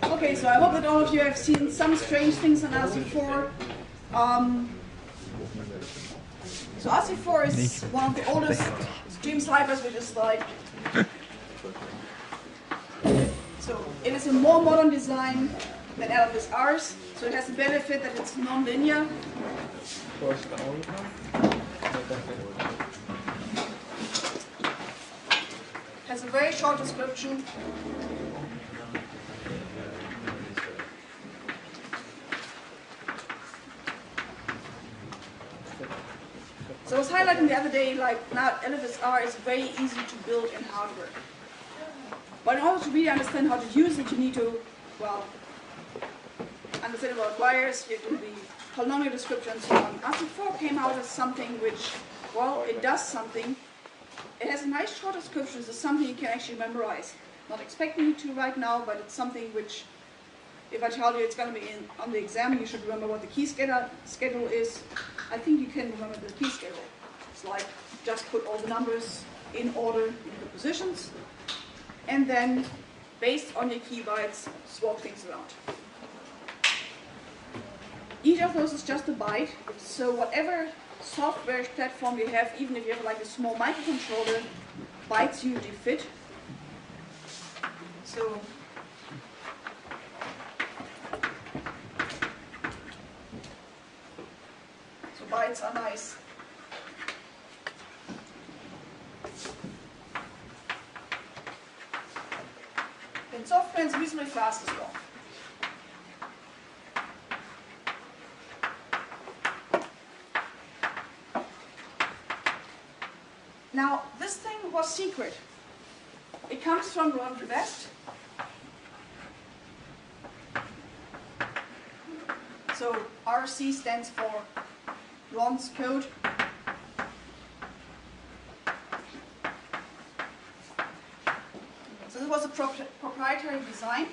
Okay, so I hope that all of you have seen some strange things on RC4. So RC4 is one of the oldest stream ciphers, which is like, so it is a more modern design than LFSR's, so it has the benefit that it's non-linear. Has a very short description. So I was highlighting the other day, like now LFSR is very easy to build in hardware. But in order to really understand how to use it, you need to, well, understand about wires, you do the polynomial description and so on. RC4 came out as something which, well, it does something. It has a nice short description, so something you can actually memorize. Not expecting you to right now, but it's something which, if I tell you it's going to be on the exam, you should remember what the key schedule is. I think you can remember the key schedule. It's like just put all the numbers in order in the positions, and then based on your key bytes, swap things around. Each of those is just a byte, so whatever software platform you have, even if you have like a small microcontroller, bytes usually fit. So bytes are nice. And software is reasonably fast as well. Now, this thing was secret. It comes from Wep. So RC stands for Ron's code. So this was a proprietary design.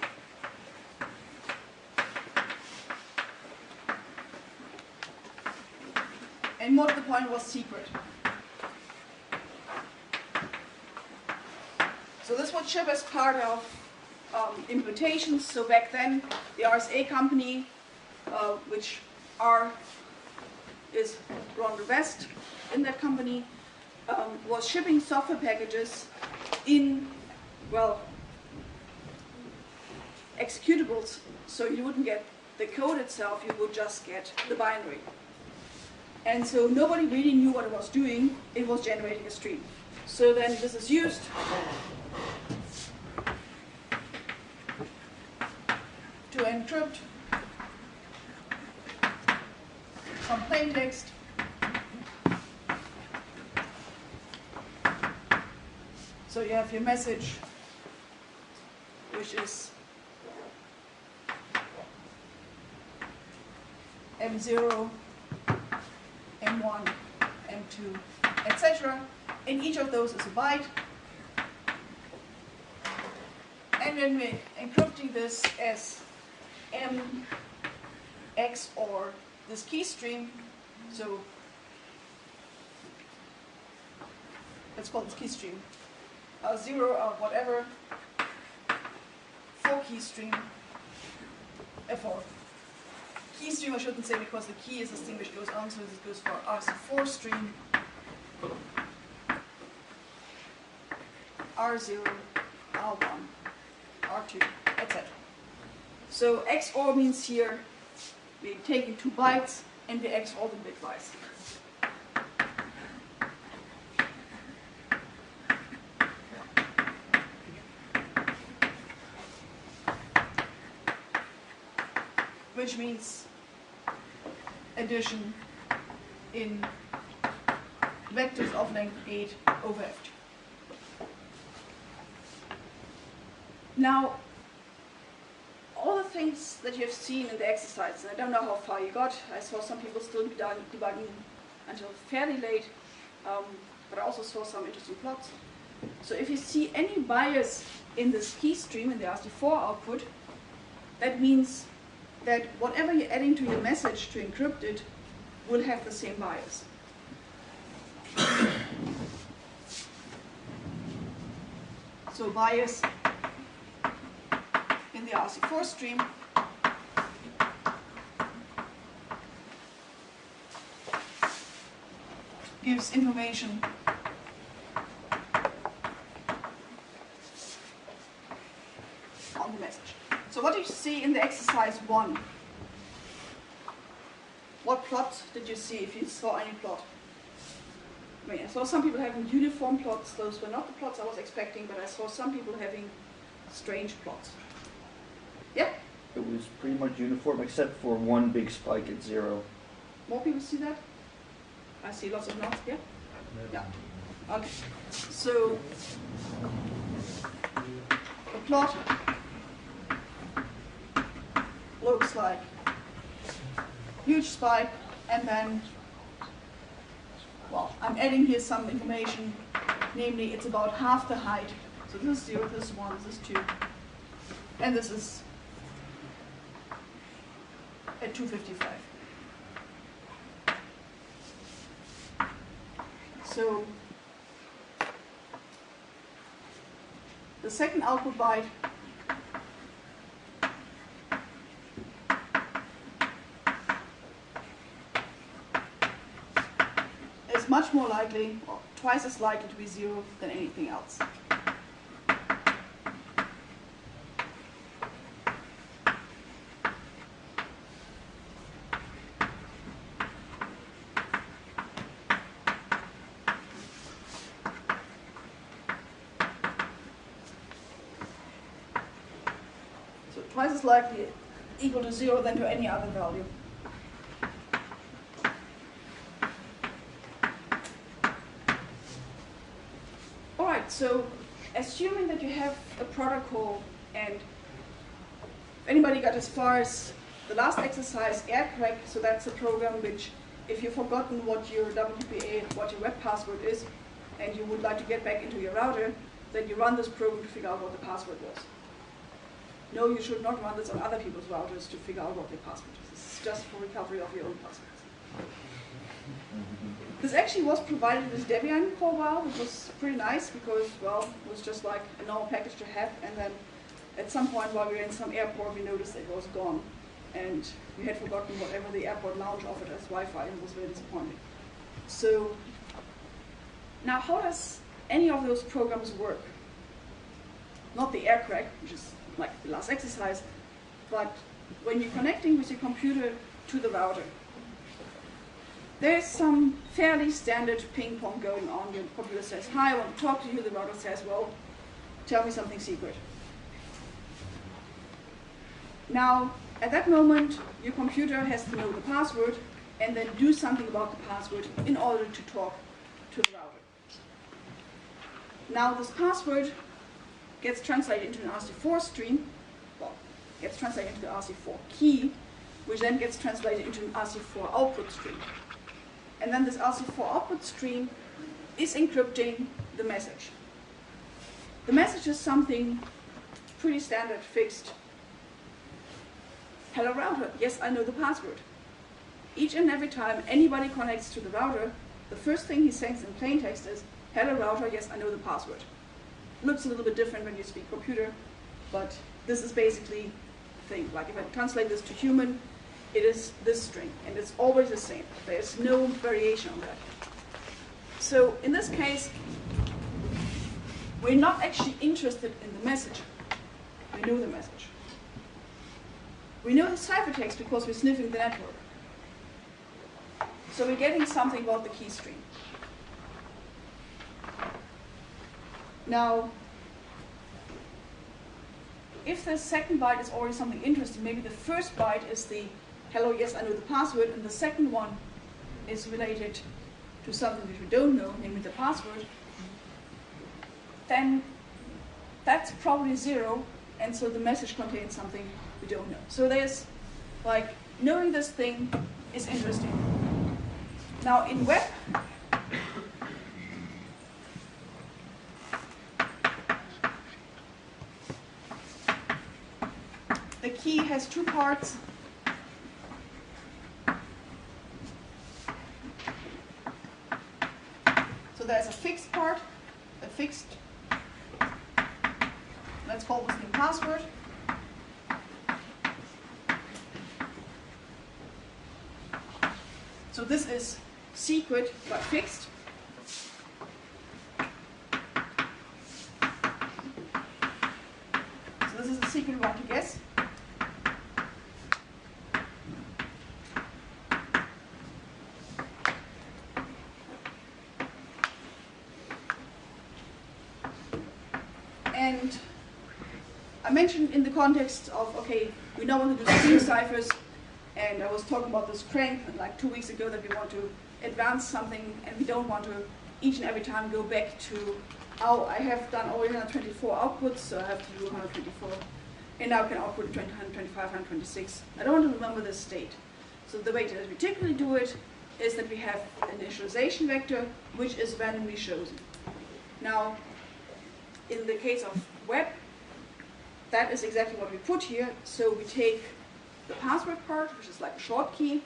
And more to the point, was secret. So this would ship as part of implementations. So back then, the RSA company, which is Ron West in that company, was shipping software packages in, well, executables. So you wouldn't get the code itself, you would just get the binary. And so nobody really knew what it was doing. It was generating a stream. So then this is used to encrypt some plaintext. So you have your message, which is M0, M1, M2, etc. And each of those is a byte. And then we're encrypting this as M, X, or this key stream. So let's call this key stream 0 or whatever, for key stream, for key stream I shouldn't say because the key is distinguished goes on, so this goes for RC4 stream, R0, R1, R2, etc. So XOR means here we're taking 2 bytes and we XOR them bitwise. Which means addition in vectors of length 8 over F2. Now, all the things that you have seen in the exercise, and I don't know how far you got, I saw some people still debugging until fairly late, but I also saw some interesting plots. So if you see any bias in this key stream, in the RC4 output, that means that whatever you're adding to your message to encrypt it will have the same bias. So bias RC4 stream. Gives information on the message. So what do you see in the exercise 1? What plot did you see, if you saw any plot? I mean, I saw some people having uniform plots. Those were not the plots I was expecting, but I saw some people having strange plots. Yeah? It was pretty much uniform except for one big spike at 0. More people see that? I see lots of nods, yeah? Yeah. Okay. So, the plot looks like huge spike, and then, well, I'm adding here some information, namely it's about half the height. So this is 0, this is 1, this is 2, and this is at 255. So the second output byte is much more likely, or twice as likely to be 0 than anything else. Twice as likely equal to 0 than to any other value. All right, so assuming that you have a protocol, and if anybody got as far as the last exercise, Aircrack, so that's a program which, if you've forgotten what your WPA, what your web password is, and you would like to get back into your router, then you run this program to figure out what the password was. No, you should not run this on other people's routers to figure out what their password is. This is just for recovery of your own passwords. This actually was provided with Debian for a while, which was pretty nice because, well, it was just like a normal package to have, and then at some point while we were in some airport, we noticed it was gone. And we had forgotten whatever the airport lounge offered as Wi-Fi, and it was very disappointing. So, now how does any of those programs work? Not the Aircrack, which is like the last exercise, but when you're connecting with your computer to the router, there's some fairly standard ping pong going on. Your computer says, hi, I want to talk to you. The router says, well, tell me something secret. Now, at that moment, your computer has to know the password and then do something about the password in order to talk to the router. Now, this password gets translated into an RC4 stream, well, gets translated into the RC4 key, which then gets translated into an RC4 output stream. And then this RC4 output stream is encrypting the message. The message is something pretty standard, fixed. Hello router, yes, I know the password. Each and every time anybody connects to the router, the first thing he sends in plaintext is, hello router, yes, I know the password. Looks a little bit different when you speak computer, but this is basically the thing. Like if I translate this to human, it is this string, and it's always the same. There's no variation on that. So in this case, we're not actually interested in the message. We know the message. We know the ciphertext because we're sniffing the network. So we're getting something about the key stream. Now, if the second byte is already something interesting, maybe the first byte is the hello, yes, I know the password, and the second one is related to something which we don't know, namely the password, then that's probably 0, and so the message contains something we don't know. So there's, like, knowing this thing is interesting. Now in web, the key has two parts. So there's a fixed part, let's call this the password. So this is secret but fixed. So this is the secret we want to guess. And I mentioned in the context of, okay, we now want to do string ciphers, and I was talking about this crank like 2 weeks ago that we want to advance something, and we don't want to each and every time go back to, oh, I have done already 124 outputs, so I have to do 124, and now I can output 125, 126. I don't want to remember this state. So the way that we typically do it is that we have an initialization vector, which is randomly chosen. Now, in the case of Wep, that is exactly what we put here. So we take the password part, which is like a short key,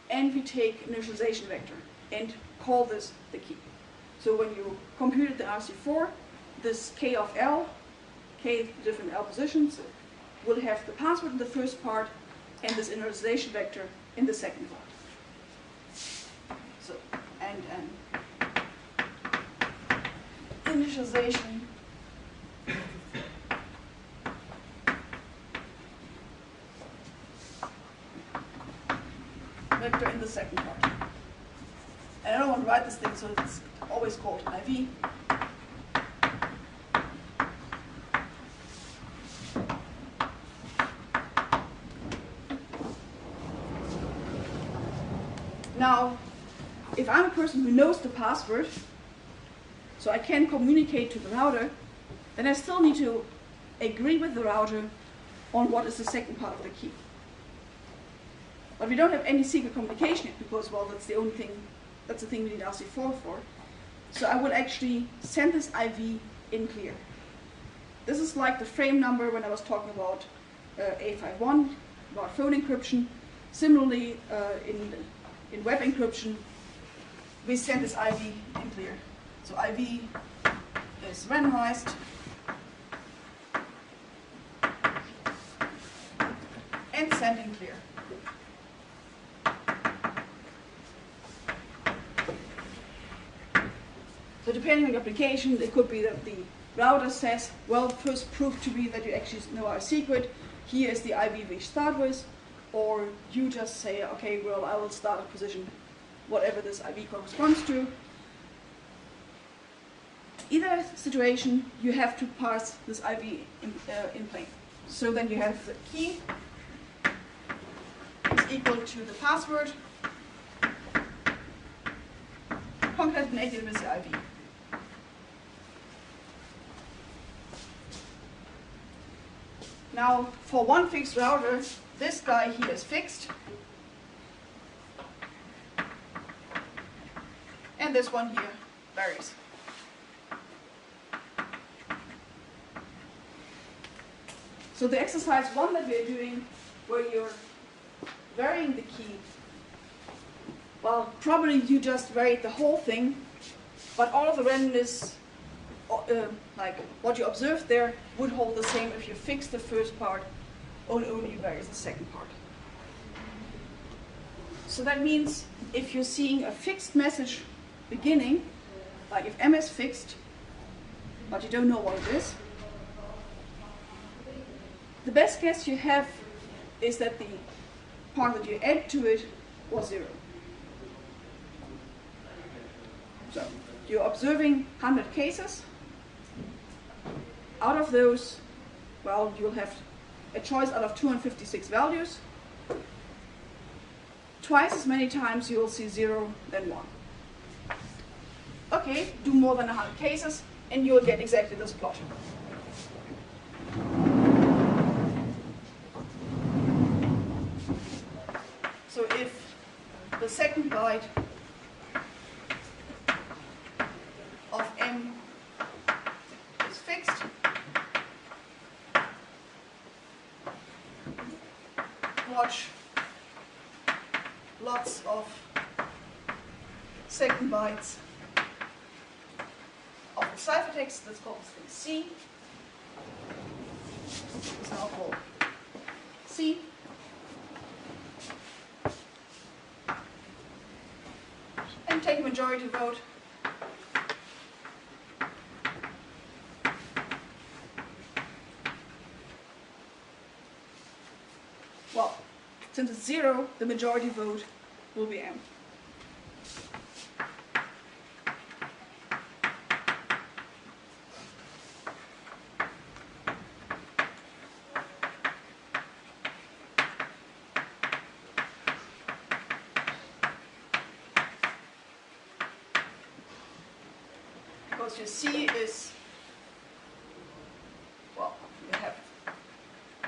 and we take initialization vector and call this the key. So when you computed the RC4, this k of L, k different L positions, will have the password in the first part and this initialization vector in the second part. So, and initialization vector in the second part. And I don't want to write this thing, so it's always called IV. Now, if I'm a person who knows the password, so I can communicate to the router, then I still need to agree with the router on what is the second part of the key. But we don't have any secret communication yet because, well, that's the only thing, that's the thing we need RC4 for. So I will actually send this IV in clear. This is like the frame number when I was talking about A51, about phone encryption. Similarly, in Wep Encryption, we send this IV in clear. So IV is randomized and sent in clear. So depending on the application, it could be that the router says, well, first prove to me that you actually know our secret. Here is the IV we start with. Or you just say, okay, well, I will start a position, whatever this IV corresponds to. Either situation, you have to parse this IV in plain. So then you have the key is equal to the password concatenated with the IV. Now, for one fixed router, this guy here is fixed, and this one here varies. So the exercise one that we're doing, where you're varying the key, well, probably you just varied the whole thing, but all of the randomness, like what you observed there, would hold the same if you fix the first part and only varies the second part. So that means if you're seeing a fixed message beginning, like if M is fixed, but you don't know what it is, the best guess you have is that the part that you add to it was 0. So you're observing 100 cases. Out of those, well, you'll have a choice out of 256 values. Twice as many times you will see 0 than 1. Okay, do more than 100 cases, and you will get exactly this plot. So if the second byte of M is fixed, watch lots of second bytes of the ciphertext. That's called string C. It's now called C. take a majority vote. Well, since it's 0, the majority vote will be M. Because your C is, well, you have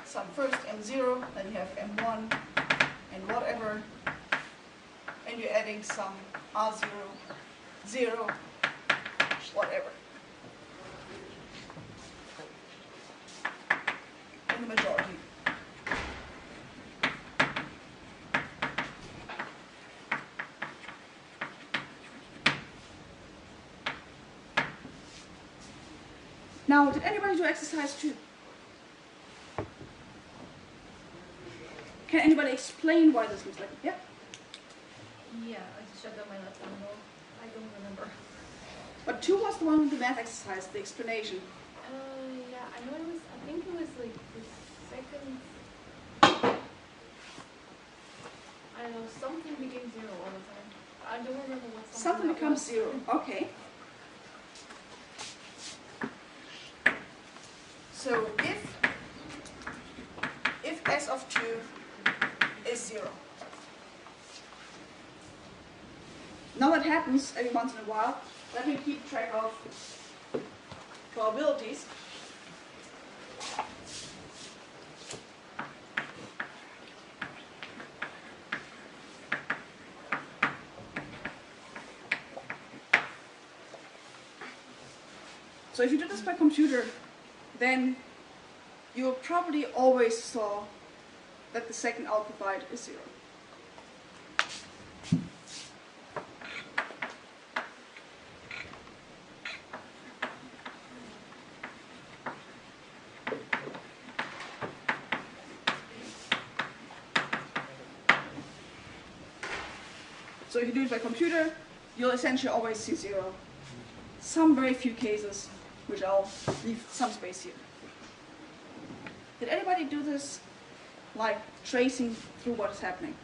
some first M0, then you have M1 and whatever, and you're adding some R0, 0, whatever, in the majority. Now, did anybody do exercise 2? Can anybody explain why this looks like it? Yeah? Yeah, I just shut down my laptop. I don't remember. But 2 was the one with the math exercise, the explanation. Yeah, I know it was, I think it was like the second, I don't know, something became 0 all the time. I don't remember what Something that becomes was. 0. Okay. So if S of 2 is 0. Now that happens every once in a while. Let me keep track of probabilities. So if you do this by computer, then you probably always saw that the second output byte is 0. So if you do it by computer, you'll essentially always see 0. Some very few cases, which I'll leave some space here. Did anybody do this, like tracing through what is happening?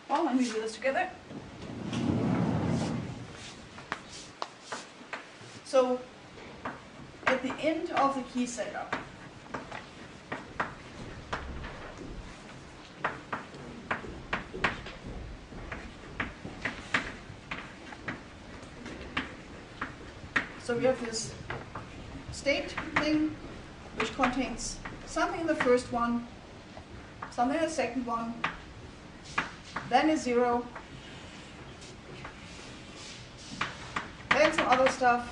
Well, let me do this together. So, at the end of the key setup, so we have this state thing, which contains something in the first one, something in the second one, then a 0, then some other stuff.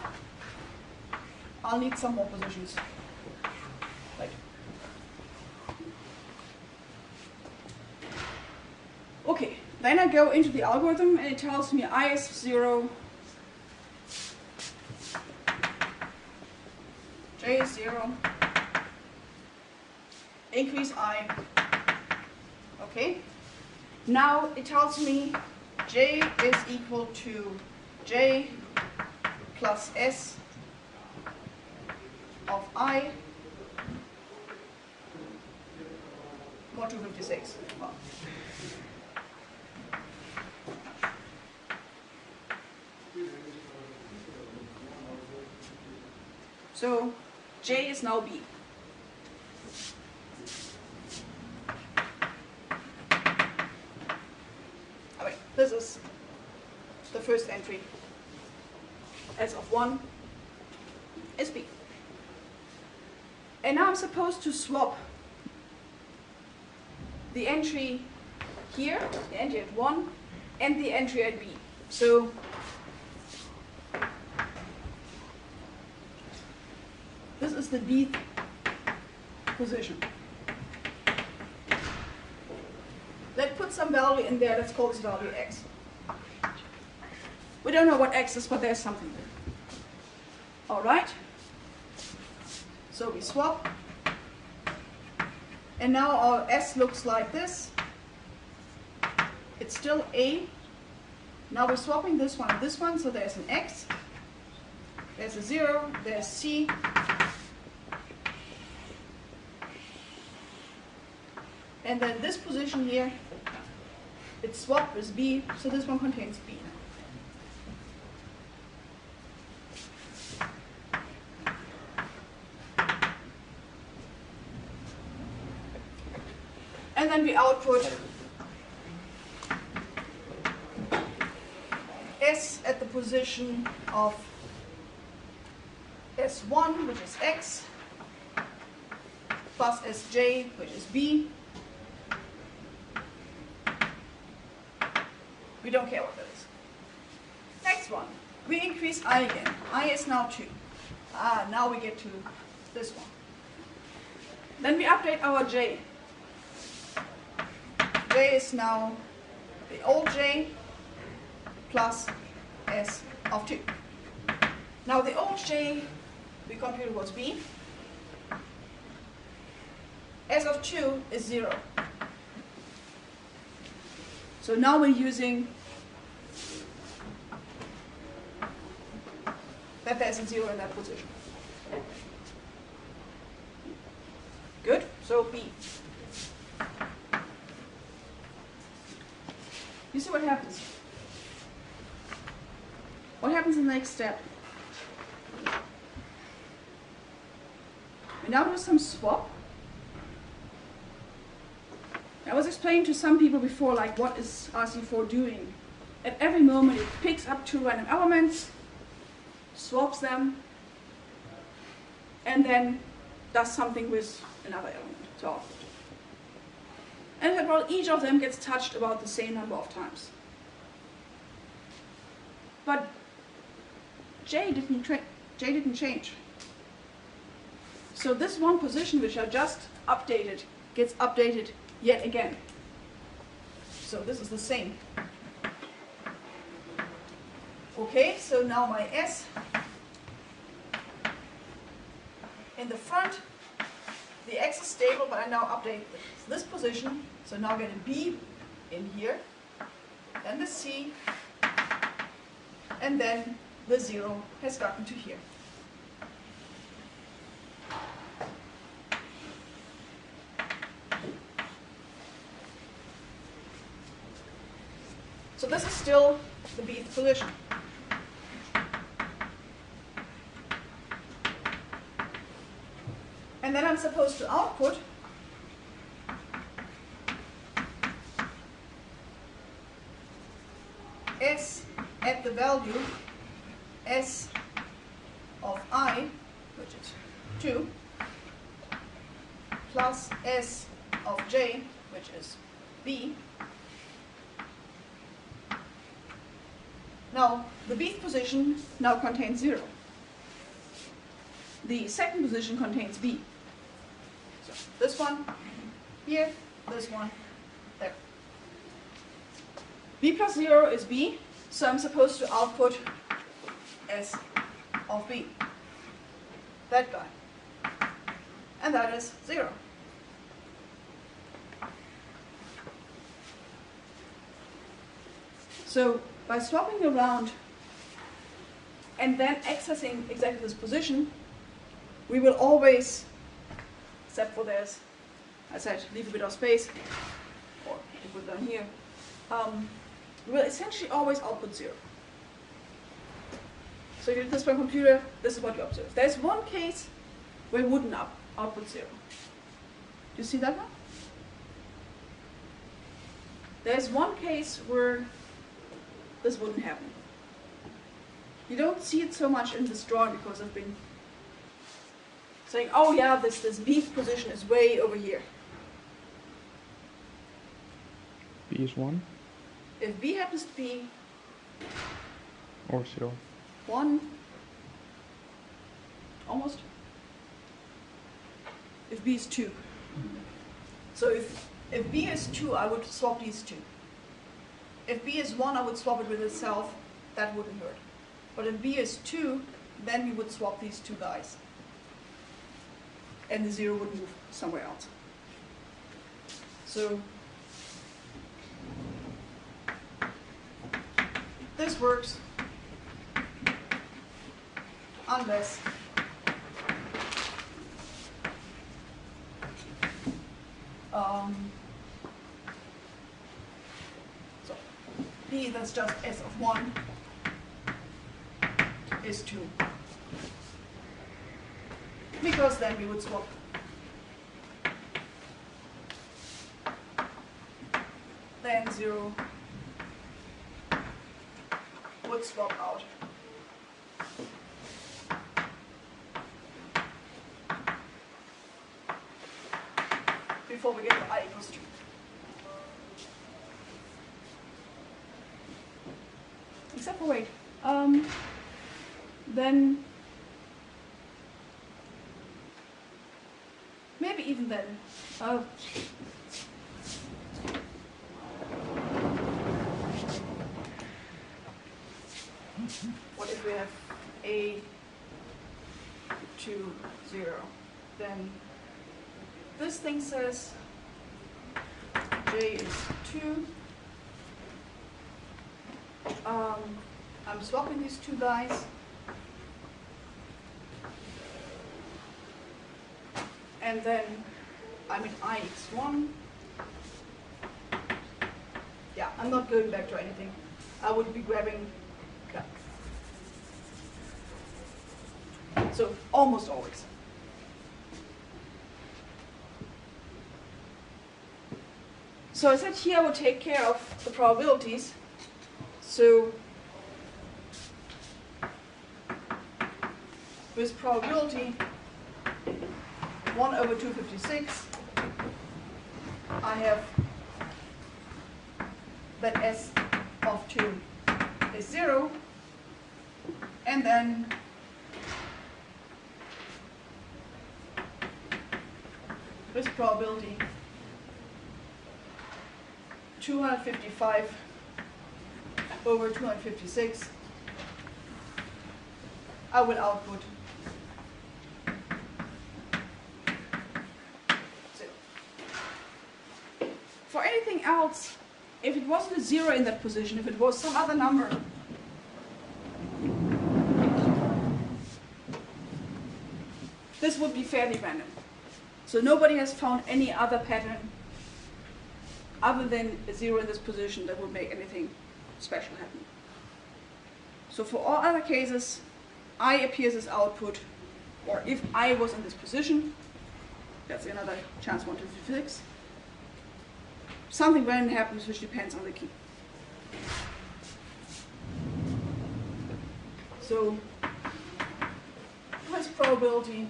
I'll need some more positions. Right. Okay, then I go into the algorithm and it tells me I is 0, J is 0, increase I. Okay. Now it tells me J is equal to J plus S of I mod 256. Well. So J is now B. Okay, this is the first entry. S of 1 is B. And now I'm supposed to swap the entry here, the entry at 1, and the entry at B. So this is the B position. Let's put some value in there. Let's call this value X. We don't know what X is, but there's something there. All right. So we swap. And now our S looks like this. it's still A. Now we're swapping this one and this one, so there's an X, there's a 0, there's C, and then this position here, it's swapped with B, so this one contains B. And then we output S at the position of S1, which is X, plus Sj, which is B. We don't care what that is. Next one, we increase I again. I is now 2. Now we get to this one. Then we update our J. J is now the old J plus S of 2. Now the old J we computed was B. S of 2 is 0. So now we're using that there's a 0 in that position. Good, so B. You see what happens? What happens in the next step? We now do some swap. I was explaining to some people before, like, what is RC4 doing? At every moment it picks up 2 random elements, swaps them, and then does something with another element to output. And well, each of them gets touched about the same number of times. But J didn't change. So this one position which I just updated gets updated yet again. So this is the same. Okay, so now my S in the front, the X is stable, but I now update this position. So now get a B in here, then the C, and then the 0 has gotten to here. So this is still the Bth position. And then I'm supposed to output S at the value S of I, which is 2, plus S of J, which is B. Now, the Bth position now contains 0. The second position contains B. So this one here, this one there. B plus 0 is B, so I'm supposed to output S of B. That guy. And that is 0. So by swapping around and then accessing exactly this position, we will always, except for this, I said leave a bit of space, or you put it down here, we will essentially always output 0. So if you do this for a computer, this is what you observe. There's one case where it wouldn't output 0. Do you see that one? There's one case where this wouldn't happen. You don't see it so much in this drawing because I've been saying, oh yeah, this Bth position is way over here. B is 1? If B happens to be Or 0? 1, almost. If B is 2. So if B is 2, I would swap these two. If B is 1, I would swap it with itself. That wouldn't hurt. But if B is 2, then we would swap these two guys. And the 0 would move somewhere else. So this works unless so P that's just S of 1 is 2. Because then we would swap then 0 would swap out. Before we get to I equals 2. Except for wait. Then maybe even then. What if we have A 2 0? Then this thing says J is 2. I'm swapping these two guys. And then I'm in I x 1. Yeah, I'm not going back to anything. I would be grabbing that. So almost always. So I said here I would take care of the probabilities. So with probability 1 over 256, I have that S of 2 is 0, and then with probability 255 over 256, I will output 0. For anything else, if it wasn't a 0 in that position, if it was some other number, this would be fairly random. So nobody has found any other pattern other than a 0 in this position that would make anything special happen. So for all other cases, I appears as output, or if I was in this position, that's another chance 1 to 56, something random happens which depends on the key. So with probability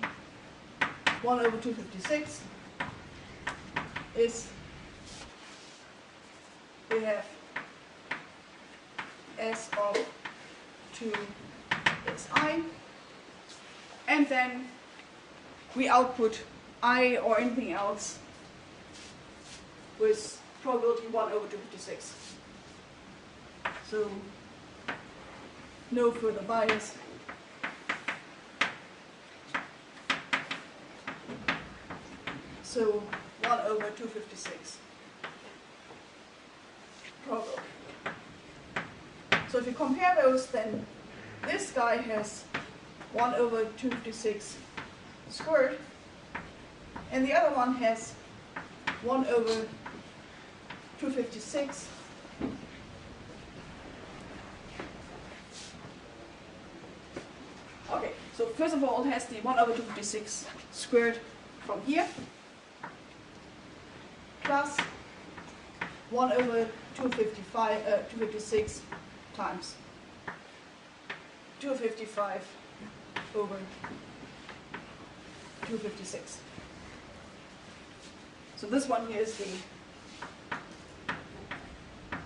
1 over 256 is we have S of 2 is I, and then we output I or anything else with probability 1 over 256. So no further bias. So 1 over 256 probability. So if you compare those, then this guy has 1 over 256 squared, and the other one has 1 over 256 okay, so first of all it has the 1 over 256 squared from here plus 1 over 256 times 255 over 256. So this one here is the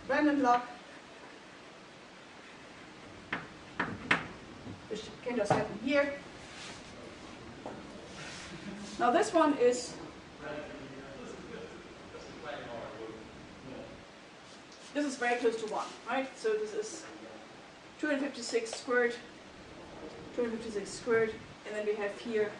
random log, which can just happen here. Now this one is very close to 1, right? So this is 256 squared, 256 squared, and then we have here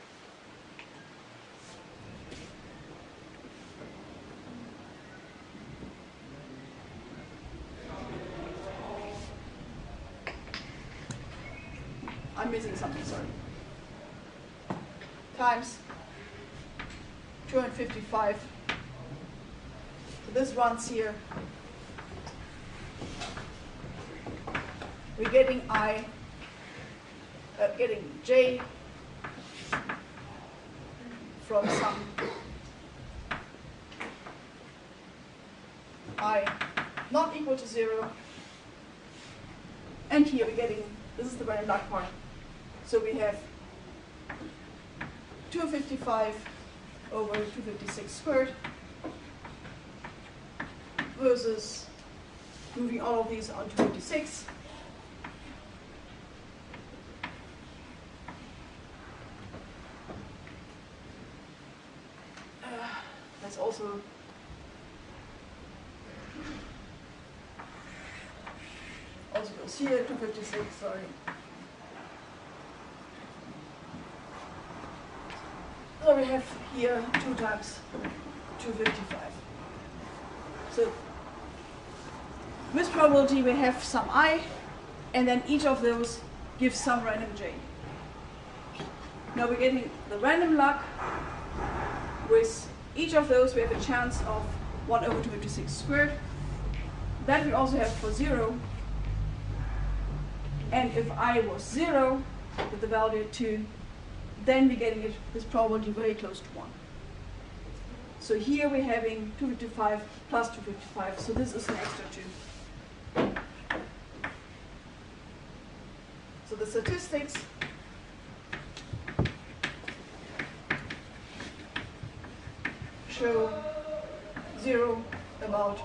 I'm missing something, sorry. Times 255. So this runs here. We're getting getting J from some I not equal to 0. And here we're getting, this is the random luck part. So we have 255 over 256 squared versus moving all of these on 256. That's also goes here, 256, sorry. So we have here 2 times 255. So with probability we have some I, and then each of those gives some random J. Now we're getting the random luck. With each of those we have a chance of 1 over 256 squared. That we also have for 0. And if I was 0 with the value 2, then we're getting it with probability very close to 1. So here we're having 255 plus 255, so this is an extra 2. So the statistics show 0 about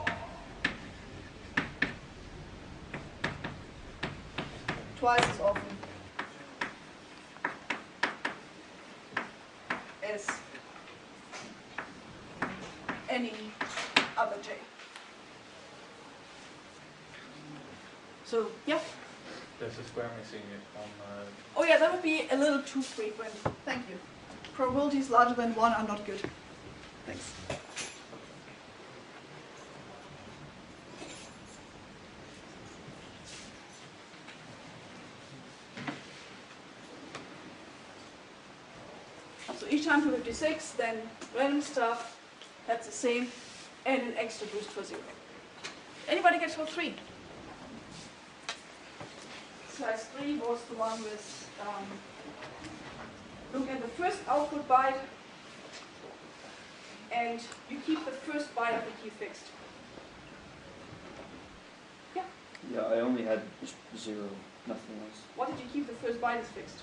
twice as often as any other J. So, yeah. There's a square missing on. Oh yeah, that would be a little too frequent. Thank you. Probabilities larger than 1 are not good. Thanks. So each time 256, then random stuff, that's the same, and an extra boost for 0. Anybody get for 3? Size 3 was the one with, look at the first output byte, and you keep the first byte of the key fixed. Yeah? Yeah, I only had just 0, nothing else. What did you keep the first byte as fixed?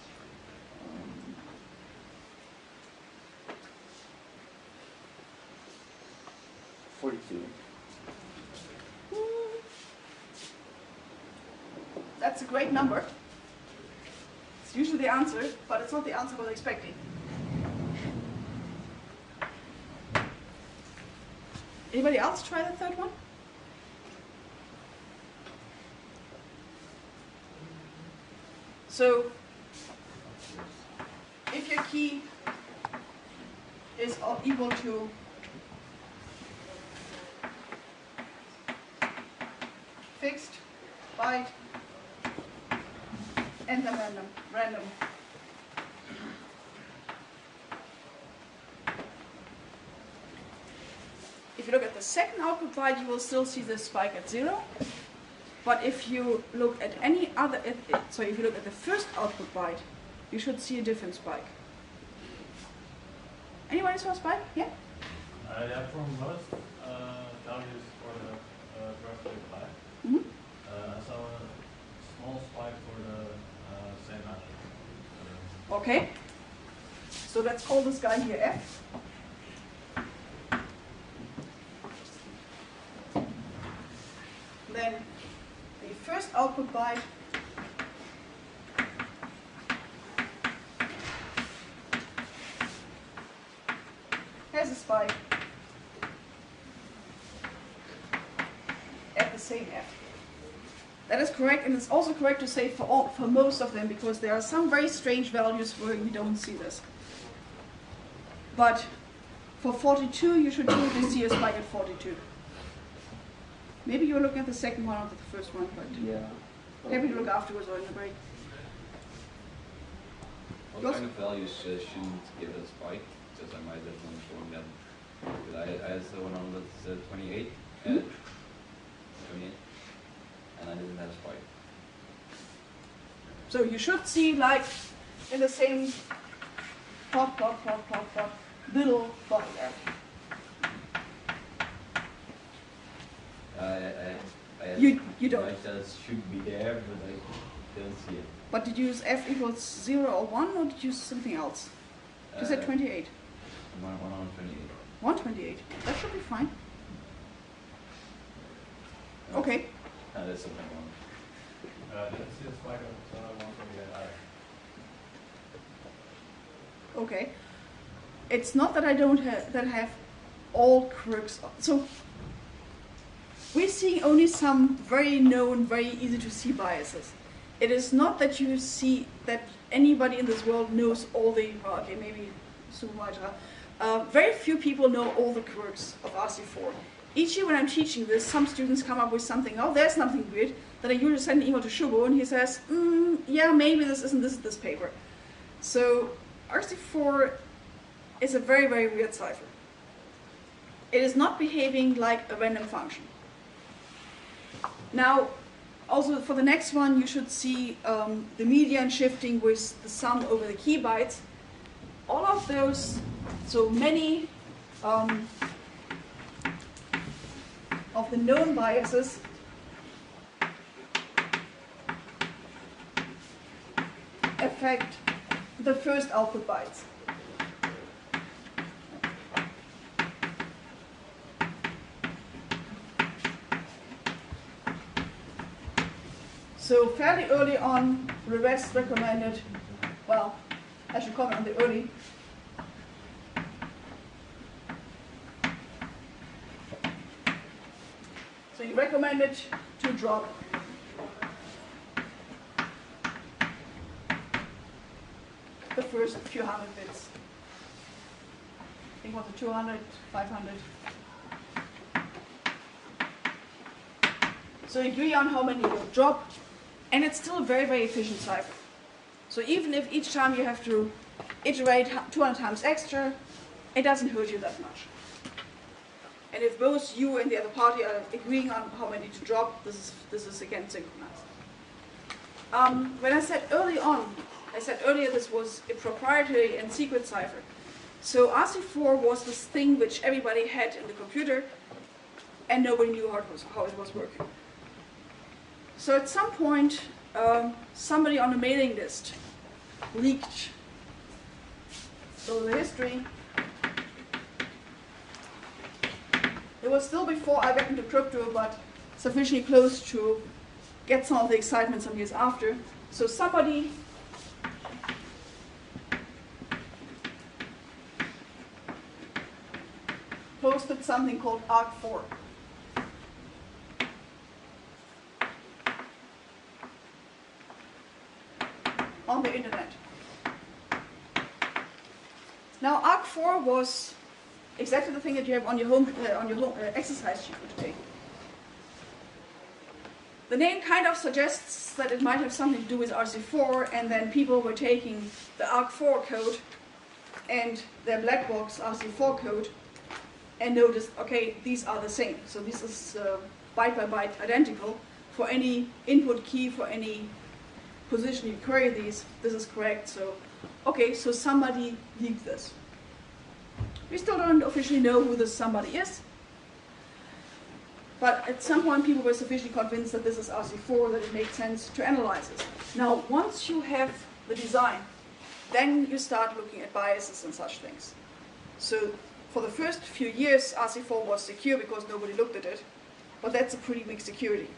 42. That's a great number. It's usually the answer, but it's not the answer I was expecting. Anybody else try the third one? So, if your key is equal to fixed byte and then random. If you look at the second output byte, you will still see the spike at 0. But if you look at any other, so if you look at the first output byte, you should see a different spike. Anybody saw a spike? Yeah? Yeah, for most values for the graphic byte. Mm-hmm. I saw a small spike for the same metric. Okay. So let's call this guy here F. Then the first output byte has a spike at the same F. That is correct, and it's also correct to say for most of them, because there are some very strange values where we don't see this. But for 42, you should totally see a spike at 42. Maybe you're looking at the second one, not the first one, but Yeah. maybe you look afterwards or in the break. What kind of values shouldn't give us byte? Because I might have one for them. Because I had the 128 and 28, and I didn't have spike. So you should see like in the same plot, little body there. You don't. Byte that should be there, but I don't see it. But did you use f equals 0 or 1, or did you use something else? You said 28. 128. 128. That should be fine. Okay. That's something wrong. Didn't see the spike of 128 either. Okay. It's not that I don't have all crooks. So we're seeing only some very known, very easy to see biases. It is not that you see that anybody in this world knows all the, okay, maybe Sumatra. Very few people know all the quirks of RC4. Each year when I'm teaching this, some students come up with something, oh, there's something weird, that I usually send an email to Shubo and he says, yeah, maybe this isn't this paper. So RC4 is a very, very weird cipher. It is not behaving like a random function. Now, also for the next one, you should see the median shifting with the sum over the key bytes. All of those, so many of the known biases affect the first output bytes. So fairly early on, Revest recommended, well, I should comment on the early. So he recommended to drop the first few hundred bits. I think it was a 200, 500. So agree on how many you'll drop, and it's still a very, very efficient cipher. So even if each time you have to iterate 200 times extra, it doesn't hurt you that much. And if both you and the other party are agreeing on how many to drop, this is again synchronized. When I said early on, I said earlier this was a proprietary and secret cipher. So RC4 was this thing which everybody had in the computer, and nobody knew how it was working. So at some point, somebody on the mailing list leaked the history. It was still before I got into crypto, but sufficiently close to get some of the excitement some years after. So somebody posted something called ARC4. On the internet. Now ARC4 was exactly the thing that you have on your home exercise sheet for today. The name kind of suggests that it might have something to do with RC4, and then people were taking the ARC4 code and their black box RC4 code and noticed, okay, these are the same. So this is byte by byte identical. For any input key, for any position you query these, this is correct. So, okay, so somebody leaked this. We still don't officially know who this somebody is, but at some point people were sufficiently convinced that this is RC4 that it makes sense to analyze it. Now, once you have the design, then you start looking at biases and such things. So for the first few years, RC4 was secure because nobody looked at it, but that's a pretty weak security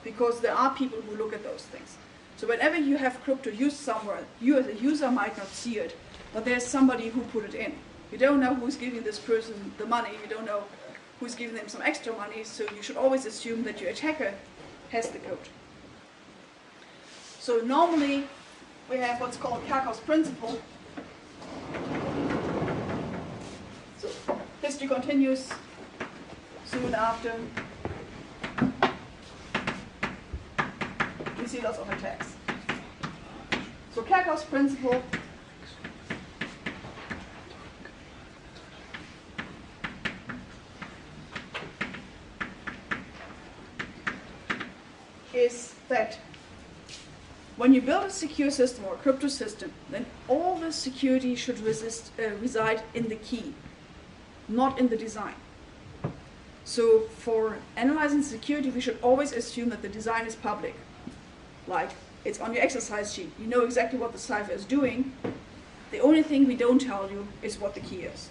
because there are people who look at those things. So whenever you have crypto used somewhere, you as a user might not see it, but there's somebody who put it in. You don't know who's giving this person the money, you don't know who's giving them some extra money, so you should always assume that your attacker has the code. So normally we have what's called Kerckhoffs's principle. So history continues soon after. We see lots of attacks. So Kerckhoffs's principle that when you build a secure system or a crypto system, then all the security should reside in the key, not in the design. So for analyzing security, we should always assume that the design is public. Like, it's on your exercise sheet. You know exactly what the cipher is doing. The only thing we don't tell you is what the key is.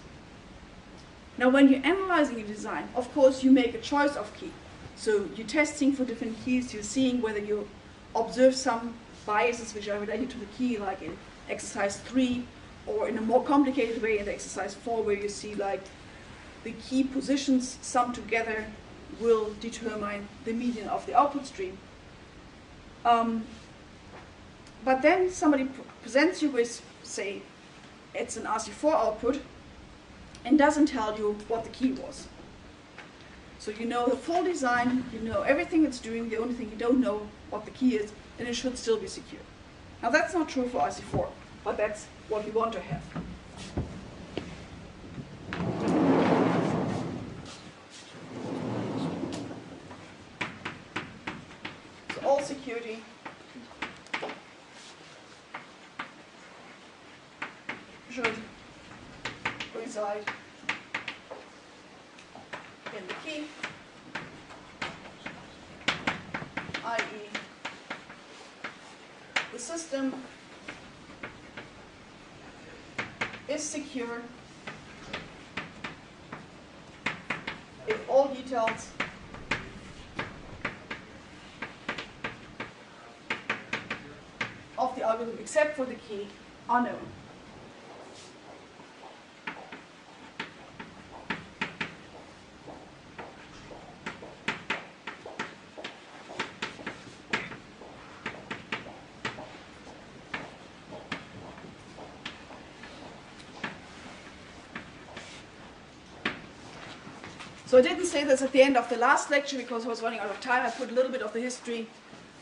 Now, when you're analyzing a design, of course, you make a choice of key. So you're testing for different keys. You're seeing whether you observe some biases which are related to the key, like in exercise 3, or in a more complicated way in the exercise 4, where you see like the key positions summed together will determine the median of the output stream. But then somebody presents you with, say, it's an RC4 output, and doesn't tell you what the key was. So you know the full design, you know everything it's doing, the only thing you don't know what the key is, and it should still be secure. Now that's not true for RC4, but that's what we want to have. So all security should reside in the key, i.e. the system is secure if all details of the algorithm except for the key are known. So I didn't say this at the end of the last lecture because I was running out of time. I put a little bit of the history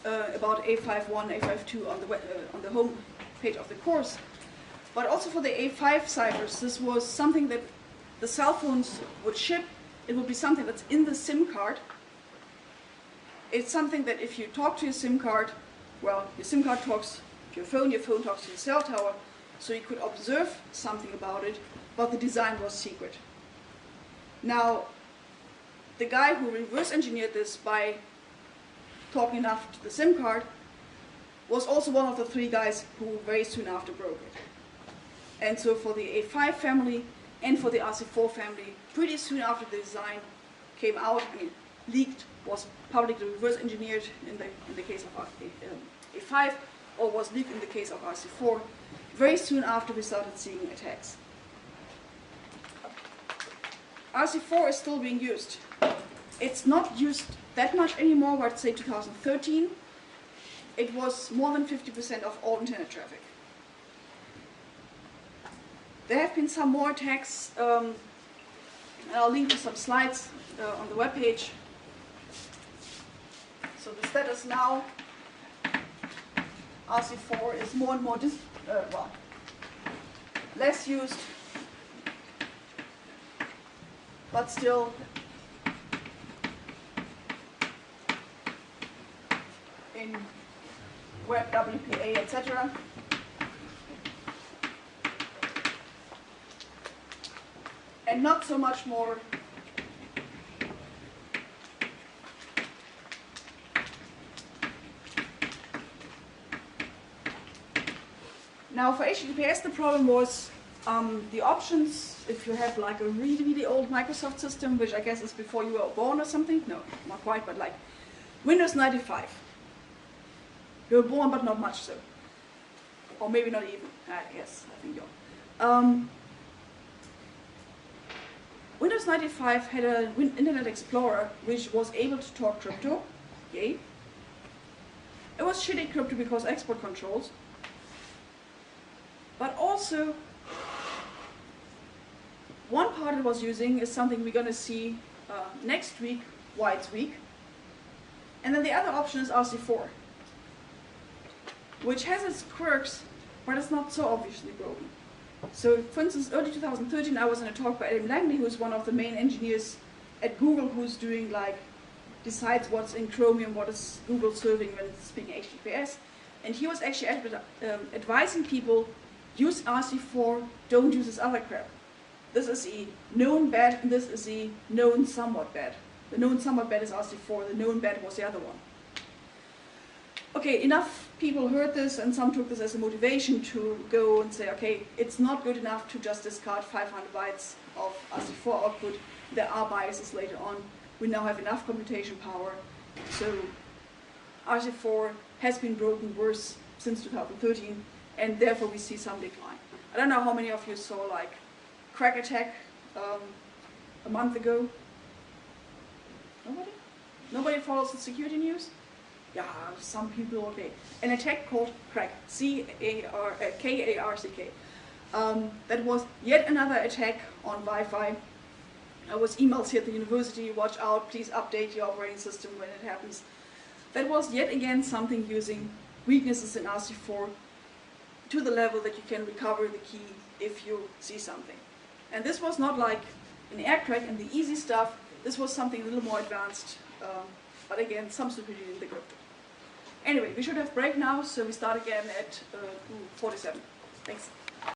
about A51, A52 on the home page of the course. But also for the A5 ciphers, this was something that the cell phones would ship. It would be something that's in the SIM card. It's something that if you talk to your SIM card, well, your SIM card talks to your phone talks to your cell tower, so you could observe something about it, but the design was secret. Now, the guy who reverse engineered this by talking enough to the SIM card was also one of the 3 guys who very soon after broke it. And so for the A5 family and for the RC4 family, pretty soon after the design came out, I mean, leaked, was publicly reverse engineered in the case of A5, or was leaked in the case of RC4, very soon after we started seeing attacks. RC4 is still being used. It's not used that much anymore, but say 2013, it was more than 50% of all internet traffic. There have been some more attacks, and I'll link to some slides on the webpage. So the status now, RC4 is more and more less used, but still in Web, WPA, etc. And not so much more now for HTTPS the problem was the options, if you have like a really, really old Microsoft system, which I guess is before you were born or something, no, not quite, but like Windows 95. You were born, but not much so. Or maybe not even, yes, I think you're. Windows 95 had an Internet Explorer which was able to talk crypto, yay. It was shitty crypto because export controls, but also one part it was using is something we're going to see next week, why it's weak. And then the other option is RC4, which has its quirks, but it's not so obviously broken. So, for instance, early 2013, I was in a talk by Adam Langley, who's one of the main engineers at Google, who's doing like decides what's in Chromium, what is Google serving when it's speaking HTTPS. And he was actually advising people, use RC4, don't use this other crap. This is a known bad, and this is a known somewhat bad. The known somewhat bad is RC4, the known bad was the other one. Okay, enough people heard this, and some took this as a motivation to go and say, okay, it's not good enough to just discard 500 bytes of RC4 output. There are biases later on. We now have enough computation power. So RC4 has been broken worse since 2013, and therefore we see some decline. I don't know how many of you saw like crack attack a month ago. Nobody? Nobody follows the security news? Yeah, some people, okay. An attack called Crack, K-A-R-C-K. That was yet another attack on Wi-Fi. There was emails here at the university, watch out, please update your operating system when it happens. That was yet again something using weaknesses in RC4 to the level that you can recover the key if you see something. And this was not like an Aircrack and the easy stuff. This was something a little more advanced, but again, some stupidity in the crypto. Anyway, we should have break now, so we start again at 47. Thanks.